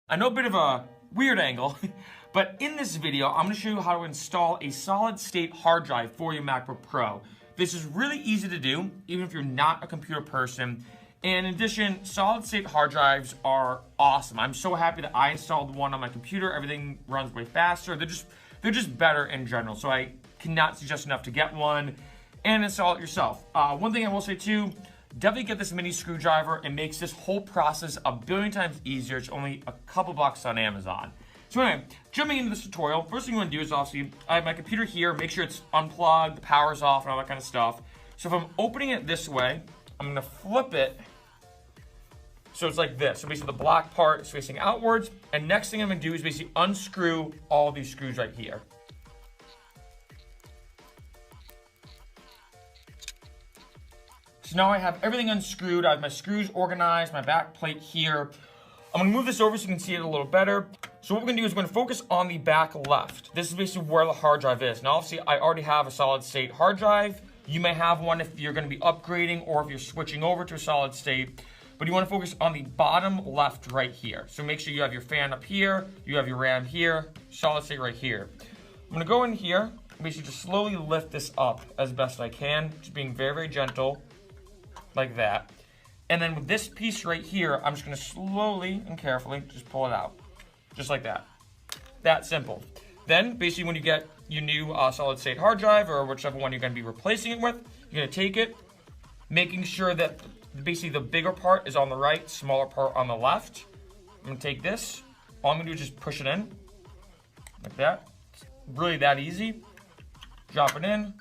I know a bit of a weird angle, but in this video, I'm gonna show you how to install a solid state hard drive for your MacBook Pro. This is really easy to do, even if you're not a computer person. And in addition, solid state hard drives are awesome. I'm so happy that I installed one on my computer. Everything runs way faster. They're just better in general. So I cannot suggest enough to get one and install it yourself. One thing I will say too, definitely get this mini screwdriver. It makes this whole process a billion times easier. It's only a couple bucks on Amazon. So anyway, jumping into this tutorial, first thing you want to do is obviously, I have my computer here, make sure it's unplugged, the power's off, and all that kind of stuff. So if I'm opening it this way, I'm gonna flip it so it's like this. So basically the black part is facing outwards, and next thing I'm gonna do is basically unscrew all these screws right here. So now I have everything unscrewed. I have my screws organized, my back plate here. I'm gonna move this over so you can see it a little better. So what we're gonna do is we're gonna focus on the back left. This is basically where the hard drive is. Now obviously I already have a solid state hard drive. You may have one if you're gonna be upgrading or if you're switching over to a solid state, but you wanna focus on the bottom left right here. So make sure you have your fan up here, you have your RAM here, solid state right here. I'm gonna go in here, basically just slowly lift this up as best I can, just being very, very gentle, like that. And then with this piece right here, I'm just gonna slowly and carefully just pull it out. Just like that. That simple. Then, basically when you get your new solid state hard drive or whichever one you're gonna be replacing it with, you're gonna take it, making sure that basically the bigger part is on the right, smaller part on the left. I'm gonna take this. All I'm gonna do is just push it in, like that. It's really that easy. Drop it in,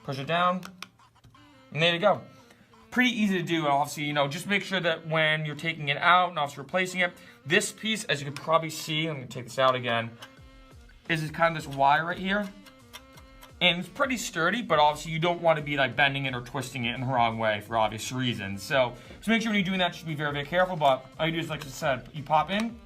push it down, and there you go. Pretty easy to do, obviously, just make sure that when you're taking it out and also replacing it, this piece, as you can probably see, I'm gonna take this out again, is kind of this wire right here. And it's pretty sturdy, but obviously you don't want to be like bending it or twisting it in the wrong way for obvious reasons. So make sure when you're doing that, just be very, very careful, but all you do is, like I said, you pop in,